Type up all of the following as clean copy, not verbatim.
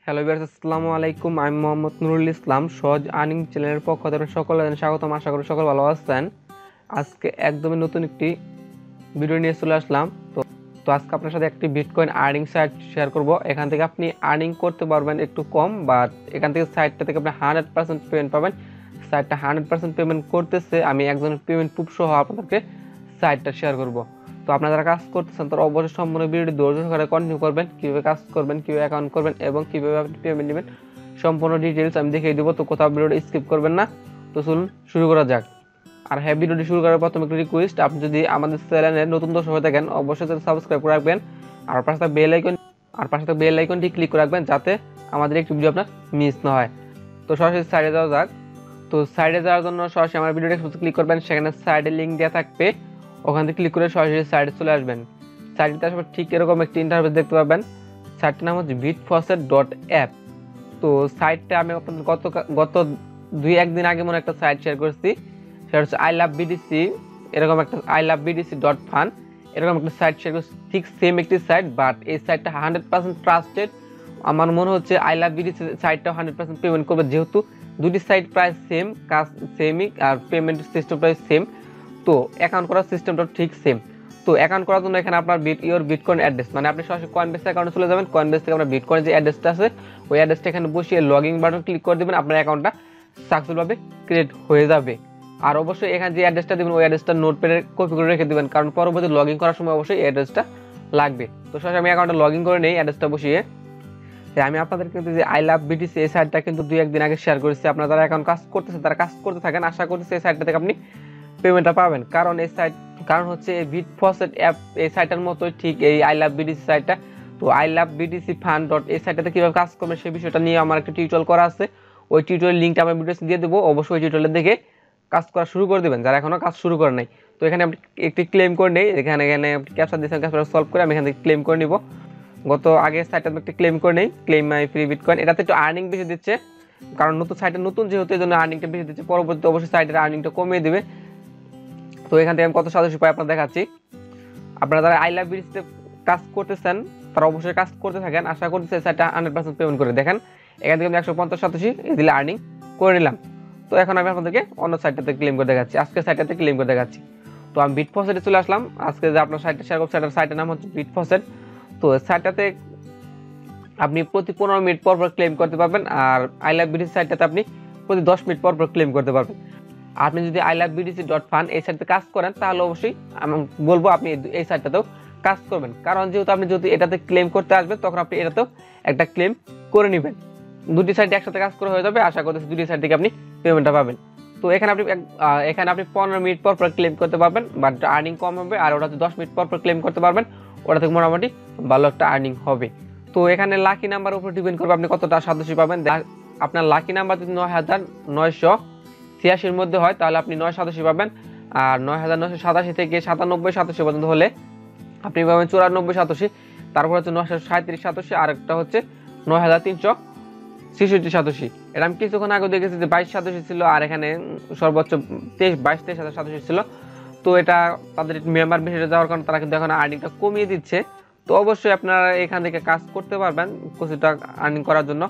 Hello viewers, আসসালামু আলাইকুম। আমি মোহাম্মদ নুরুল ইসলাম। সহজ আর্নিং চ্যানেলের পক্ষ থেকে সকলকে স্বাগতম। আশা করি সকল ভালো আছেন। আজকে একদমই নতুন একটি ভিডিও নিয়ে চলে আসলাম। তো আজকে আপনার সাথে একটি বিটকয়েন আর্নিং সাইট শেয়ার করব। এখান থেকে আপনি আর্নিং করতে পারবেন একটু কম, বাট এখান থেকে সাইটটা থেকে আপনি 100% পেমেন্ট পাবেন। সাইটটা 100% পেমেন্ট করতেছে। আমি একজনের পেমেন্ট প্রুফ সহ আপনাদেরকে সাইটটা শেয়ার করব। তো আপনারা যারা কাজ করতেছেন তারা অবশ্যই সম্পূর্ণ ভিডিওটি ধৈর্য সহকারে কন্টিনিউ করবেন। কীভাবে কাজ করবেন, কীভাবে অ্যাকাউন্ট করবেন এবং কীভাবে আপনি পেমেন্ট নেবেন সম্পূর্ণ ডিটেলস আমি দেখিয়ে দেবো। তো কোথাও ভিডিওটি স্কিপ করবেন না। তো চলুন শুরু করা যাক। আর হ্যাঁ, ভিডিওটি শুরু করার প্রথমে একটি রিকোয়েস্ট, আপনি যদি আমাদের চ্যানেলে নতুন দর্শক হয়ে থাকেন অবশ্যই সাবস্ক্রাইব করে রাখবেন। আর পাশে বেল আইকনটি ক্লিক করে রাখবেন যাতে আমাদের একটি ভিডিও আপনার মিস না হয়। তো সরাসরি সাইডে যাওয়া যাক। তো সাইডে যাওয়ার জন্য সরাসরি আমার ভিডিওটি ক্লিক করবেন, সেখানে সাইডে লিঙ্ক দেওয়া থাকবে, ওখান থেকে ক্লিক করে সরাসরি সাইডে চলে আসবেন। সাইটটিতে আসলে ঠিক এরকম একটি ইন্টারফেস দেখতে পাবেন। সাইটটির নাম হচ্ছে bitfaucet.app। তো সাইটটা আমি আপনাদের গত 2-1 দিন আগে মনে একটা সাইট শেয়ার করেছি, সেটা হচ্ছে আই লাভ বিডিসি, এরকম একটা ilovebdc.fun এরকম একটা সাইট শেয়ার করেছি। ঠিক সেম একটি সাইট, বাট এই সাইটটা 100% ট্রাস্টেড। আমার মনে হচ্ছে আই লাভ বিডিসি সাইটটাও 100% পেমেন্ট করবে, যেহেতু দুটি সাইট প্রায় সেম, কাজ সেমই, আর পেমেন্ট সিস্টেমটাই সেম। তো অ্যাকাউন্ট করার সিস্টেমটা ঠিক সেম। তো অ্যাকাউন্ট করার জন্য এখানে আপনার বিটকয়েন অ্যাড্রেস, মানে আপনি সরাসরি কয়েনবেস অ্যাকাউন্টে চলে যাবেন। কয়েনবেস থেকে আপনার বিটকয়েন যে অ্যাড্রেসটা আছে ওই অ্যাড্রেসটা এখানে বসিয়ে লগইন বাটন ক্লিক করে দেবেন, আপনার অ্যাকাউন্টটা সাকসেসফুলভাবে ক্রিয়েট হয়ে যাবে। আর অবশ্যই এখানে যে অ্যাড্রেসটা দেবেন ওই অ্যাড্রেসটা নোটপ্যাডে কপি করে রেখে দেবেন, কারণ পরবর্তী লগইন করার সময় অবশ্যই এই অ্যাড্রেসটা লাগবে। তো সরাসরি আমি অ্যাকাউন্টে লগইন করে নেই অ্যাড্রেসটা বসিয়ে। আমি আপনাদের কিন্তু যে আই লাভ বিটিসি এই সাইটটা কিন্তু 2-1 দিন আগে শেয়ার করেছি। আপনারা যারা অ্যাকাউন্ট কাজ করতেছে তারা কাজ করতে থাকেন, আশা করতেছি এই সাইটটা থেকে আপনি পেমেন্টটা পাবেন। কারণ হচ্ছে এই bitfaucet অ্যাপ এই সাইটের মতোই ঠিক এই আই লাভ বিডিসি সাইটটা। তো I love BDC fund dot এই সাইটটাতে কীভাবে কাজ করবেন সেই বিষয়টা নিয়ে আমার একটা টিউটোরিয়াল করা আছে। ওই টিউটোরিয়াল লিঙ্কটা আমার ভিডিওতে দিয়ে দেবো, অবশ্যই ওই টিউটোরিয়াল দেখে কাজ করা শুরু করে দেবেন যারা এখনও কাজ শুরু করে নাই। তো এখানে আপনি একটি ক্লেম করে নেই, এখানে ক্যাপচা দিয়েছেন, ক্যাপচাটা সলভ করে আমি এখান থেকে ক্লেম করে নিব। গত আগের সাইটটা একটি ক্লেম করে নেই, ক্লেম মাই ফ্রি বিটকয়েন। এটাতে একটু আর্নিং বেশি দিচ্ছে, কারণ সাইটটা নতুন যেহেতু এই জন্য আর্নিংটা বেশি দিচ্ছে। পরবর্তীতে অবশ্যই সাইটের আর্নিংটা কমিয়ে দেবে। তো এখান থেকে আমি কত সদস্য পাই আপনার দেখাচ্ছি। আপনারা যারা আই লাভ বিডিসিতে কাজ করতেছেন তারা অবশ্যই কাজ করতে থাকেন, আশা করতেছি সাইটটা 100% পেমেন্ট করে দেখেন। এখান থেকে আমি 150 সদস্য দিলে আর্নিং করে নিলাম। তো এখন আমি আপনাদেরকে অন্য সাইটটাতে ক্লেম করে দেখাচ্ছি, আজকে সাইটটাতে ক্লেম করে দেখাচ্ছি। তো আমি bitfaucet চলে আসলাম। আজকে যে আপনার সাইটটা শেয়ার করছি সাইটের নাম হচ্ছে bitfaucet। তো সাইটটাতে আপনি প্রতি 15 মিনিট পর পর ক্লেম করতে পারবেন, আর আই লাভ বিডিসি সাইটটাতে আপনি প্রতি 10 মিনিট পর পর ক্লেম করতে পারবেন। আপনি যদি ilovebdc.fun এই সাইটে কাজ করেন তাহলে অবশ্যই আমি বলবো আপনি এই সাইটটাতেও কাজ করবেন, কারণ যেহেতু আপনি যদি এটাতে ক্লেম করতে আসবেন তখন আপনি এটাতেও একটা ক্লেম করে নেবেন। দুটি সাইট একসাথে কাজ করে হয়ে যাবে, আশা করতেছি দুটি সাইট থেকে আপনি পেমেন্টটা পাবেন। তো এখানে আপনি 15 মিনিট পর পর ক্লেম করতে পারবেন, বাট আর্নিং কম হবে। আর ওটাতে 10 মিনিট পর পর ক্লেম করতে পারবেন, ওটা থেকে মোটামুটি ভালো একটা আর্নিং হবে। তো এখানে লাকি নাম্বার উপর ডিপেন্ড করবে আপনি কতটা সদস্য পাবেন। আপনার লাকি নাম্বার যদি 9987 মধ্যে হয় তাহলে আপনি 9 সদস্য পাবেন, আর 9987 থেকে 97 সদস্য পর্যন্ত হলে আপনি পাবেন 94 সদস্য। তারপর হচ্ছে 937 সদস্য, আর একটা হচ্ছে 9366 সদস্য। এটা আমি কিছুক্ষণ আগে দেখেছি যে 22 সদস্য ছিল, আর এখানে সর্বোচ্চ 22-23 হাজার সদস্য ছিল। তো এটা তাদের মেম্বার বেশি যাওয়ার কারণে তারা কিন্তু এখন আর্নিংটা কমিয়ে দিচ্ছে। তো অবশ্যই আপনারা এখান থেকে কাজ করতে পারবেন কিছুটা আর্নিং করার জন্য।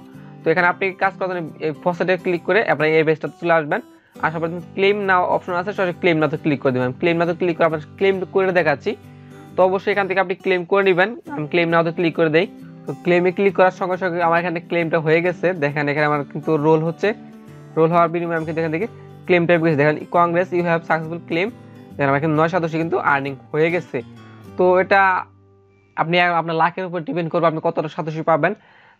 তো এখানে আপনি কাজ করার জন্য এই ফসেটে ক্লিক করে আপনি এই পেজটাতে চলে আসবেন। আসার পর ক্লেম নাও অপশন আছে, সরাসরি ক্লেম নাও ক্লিক করে দেবেন। ক্লেম নাও ক্লিক করে আপনার ক্লেম করে দেখাচ্ছি। তো অবশ্যই এখান থেকে আপনি ক্লেম করে নেবেন। আমি ক্লেম নাও ক্লিক করে দেই। তো ক্লেমে ক্লিক করার সঙ্গে সঙ্গে আমার এখানে ক্লেমটা হয়ে গেছে। দেখেন এখানে আমার কিন্তু রোল হচ্ছে, রোল হওয়ার বিনিময়ে আমি কিন্তু এখান থেকে ক্লেম টাইপ গেছে। দেখেন congrats, you have successful claim. দেখেন আমার এখানে 9 সদস্য কিন্তু আর্নিং হয়ে গেছে। তো এটা আপনি আপনার লাখের উপর ডিপেন্ড করবে আপনি কতটা সদস্য পাবেন।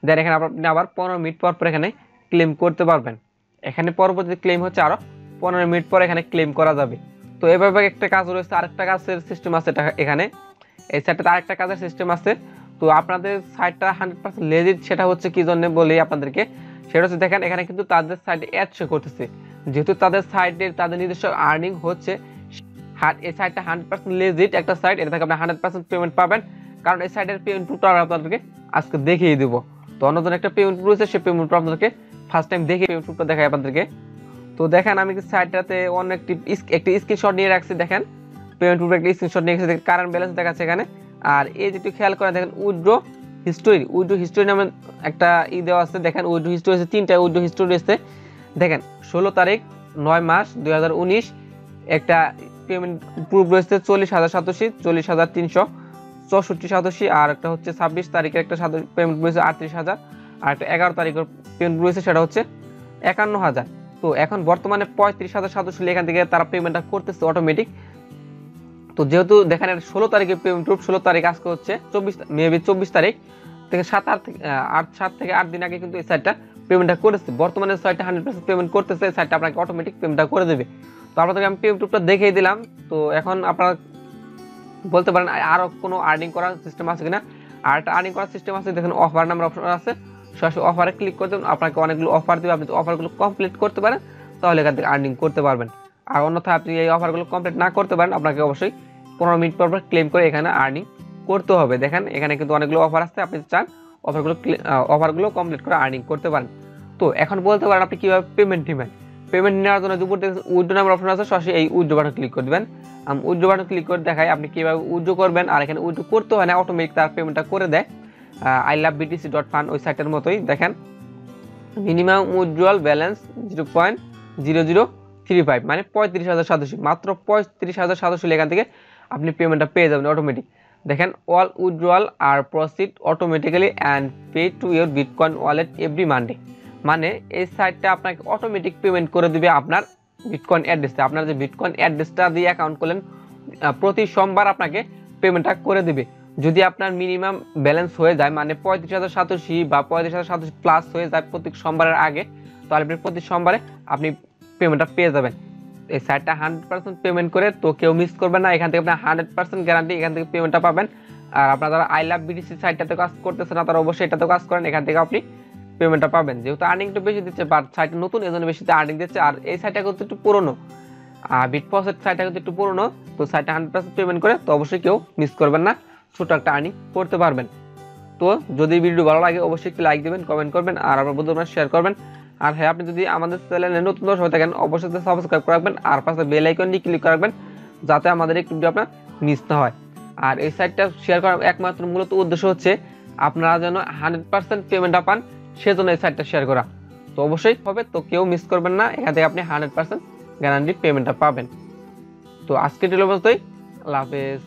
দেন এখানে আপনি আবার 15 মিনিট পর পর এখানে ক্লেম করতে পারবেন। এখানে পরবর্তী ক্লেম হচ্ছে আরও 15 মিনিট পর এখানে ক্লেম করা যাবে। তো এভাবে একটা কাজ রয়েছে, আরেকটা কাজের সিস্টেম আছে এখানে এই সাইটটাতে আরেকটা কাজের সিস্টেম আছে। তো আপনাদের সাইটটা 100% লেজিট, সেটা হচ্ছে কি জন্য বলি আপনাদেরকে, সেটা হচ্ছে দেখেন এখানে কিন্তু তাদের সাইটে অ্যাড শো করতেছে, যেহেতু তাদের সাইটে তাদের নিজস্ব আর্নিং হচ্ছে। এই সাইটটা 100% লেজিট একটা সাইট, এটা থেকে আপনি 100% পেমেন্ট পাবেন, কারণ এই সাইটের পেমেন্ট প্রুফটা আপনাদেরকে আজকে দেখিয়ে দেবো। তো অন্যজন একটা পেমেন্ট প্রুফ রয়েছে, সেই পেমেন্ট প্রুফ আপনাদেরকে ফার্স্ট টাইম দেখে পেমেন্ট প্রুফটা দেখাই আপনাদেরকে। তো দেখেন আমি সাইটটাতে অন্য একটি স্ক্রিনশট নিয়ে রাখছি। দেখেন পেমেন্ট প্রুফ একটা স্ক্রিনশট নিয়ে রাখছি, কারেন্ট ব্যালেন্স দেখাচ্ছে এখানে। আর এই যেটি খেয়াল করে দেখেন উইথড্র উইথড্র হিস্টোরি নামে একটা দেওয়া আছে। দেখেন উইথড্র হিস্টোরি আছে, 3টা উইথড্র হিস্টোরি আছে। দেখেন 16 তারিখ 9 মাস 2019 একটা পেমেন্ট প্রুফ রয়েছে 40,087, 40,364,87, আর একটা হচ্ছে 26 তারিখের একটা পেমেন্ট রয়েছে 38,000, আর একটা 11 তারিখের পেমেন্ট রয়েছে সেটা হচ্ছে 51,000। তো এখন বর্তমানে 35,087 এখান থেকে তারা পেমেন্টটা করতেছে অটোমেটিক। তো যেহেতু দেখেন 16 তারিখের পেমেন্ট প্রুফ, 16 তারিখ আজকে হচ্ছে 24 তারিখ থেকে 7 থেকে 8 দিন আগে কিন্তু এই সাইটটা পেমেন্টটা করেছে। বর্তমানে সাইটটা 100% পেমেন্ট করতেছে, সাইটটা আপনাকে অটোমেটিক পেমেন্টটা করে দেবে। তো আপনাদেরকে আমি পেমেন্ট প্রুফটা দেখিয়ে দিলাম। তো এখন আপনারা বলতে পারেন আরো কোনো আর্নিং করার সিস্টেম আছে কিনা। আর একটা আর্নিং করার সিস্টেম আছে, দেখেন অফার নামের অপশন আছে, সরাসরি অফারে ক্লিক করে দেবেন, আপনাকে অনেকগুলো অফার দেবে। আপনি অফারগুলো কমপ্লিট করতে পারেন, তাহলে এখান থেকে আর্নিং করতে পারবেন। আর অন্যথায় আপনি এই অফারগুলো কমপ্লিট না করতে পারেন, আপনাকে অবশ্যই 15 মিনিট পর ক্লেম করে এখানে আর্নিং করতে হবে। দেখেন এখানে কিন্তু অনেকগুলো অফার আছে, আপনি চান অফারগুলো কমপ্লিট করে আর্নিং করতে পারেন। তো এখন বলতে পারেন আপনি কিভাবে পেমেন্ট নেবেন। পেমেন্ট নেওয়ার জন্য উপর থেকে উইথড্র নামের অপশন আছে, সরাসরি এই উইথড্র বাটন ক্লিক করে দিবেন। আমি উইথড্র বাটন ক্লিক করে দেখাই আপনি কিভাবে উইথড্র করবেন। আর এখানে উইথড্র করতে হয় না, অটোমেটিক তার পেমেন্টটা করে দেয় ilovebtc.fund ওই সাইটের মতোই। দেখেন মিনিমাম উইথড্রয়াল ব্যালেন্স 0.0035, মানে 35,087, মাত্র 35,087 এখান থেকে আপনি পেমেন্টটা পেয়ে যাবেন অটোমেটিক। দেখেন all withdrawal are proceed automatically and pay to your bitcoin wallet every Monday, মানে এই সাইটটা আপনাকে অটোমেটিক পেমেন্ট করে দিবে আপনার বিটকয়েন অ্যাড্রেসে। আপনার যে বিটকয়েন অ্যাড্রেসটা দিয়ে অ্যাকাউন্ট করলেন, প্রতি সোমবার আপনাকে পেমেন্টটা করে দিবে। যদি আপনার মিনিমাম ব্যালেন্স হয়ে যায়, মানে 35,087 বা 35,087 প্লাস হয়ে যায় প্রত্যেক সোমবারের আগে, তাহলে আপনি প্রতি সোমবারে আপনি পেমেন্টটা পেয়ে যাবেন। এই সাইটটা 100% পেমেন্ট করে, তো কেউ মিস করবেন না। এখান থেকে আপনার 100% গ্যারান্টি এখান থেকে পেমেন্টটা পাবেন। আর আপনারা যারা আই লাভ বিটিসি সাইটটাতে কাজ করতেছেন না, তারা অবশ্যই এটাতে কাজ করেন, এখান থেকে আপনি পেমেন্টটা পাবেন। যেহেতু আর্নিং একটু বেশি দিচ্ছে, বাট সাইটটা নতুন, এই জন্য বেশিতে আর্নিং দিচ্ছে। আর এই সাইটটা কিন্তু একটু পুরোনো, বিটফসেট সাইটটা কিন্তু একটু পুরোনো। তো সাইটটা 100% পেমেন্ট করে, তো অবশ্যই কেউ মিস করবেন না, ছোট একটা আর্নিং করতে পারবেন। তো যদি ভিডিও ভালো লাগে অবশ্যই একটু লাইক দিবেন, কমেন্ট করবেন, আর আপনার বন্ধুরা শেয়ার করবেন। আর হ্যাঁ, আপনি যদি আমাদের চ্যানেলে নতুন দর্শক হয়ে থাকেন অবশ্যই সাবস্ক্রাইব করে রাখবেন, আর পাশে বেল আইকনটি ক্লিক করে রাখবেন, যাতে আমাদের একটু ভিডিও আপনার মিস না হয়। আর এই সাইটটা শেয়ার করার একমাত্র মূলত উদ্দেশ্য হচ্ছে আপনারা যেন 100% পেমেন্টটা পান, সেজন্য এই সাইটটা শেয়ার করা। তো অবশ্যই হবে, তো কেউ মিস করবেন না, এখান থেকে আপনি 100% গ্যারান্টি পেমেন্টটা পাবেন। তো আজকের ভিডিও পর্যন্তই, আল্লাহ হাফেজ।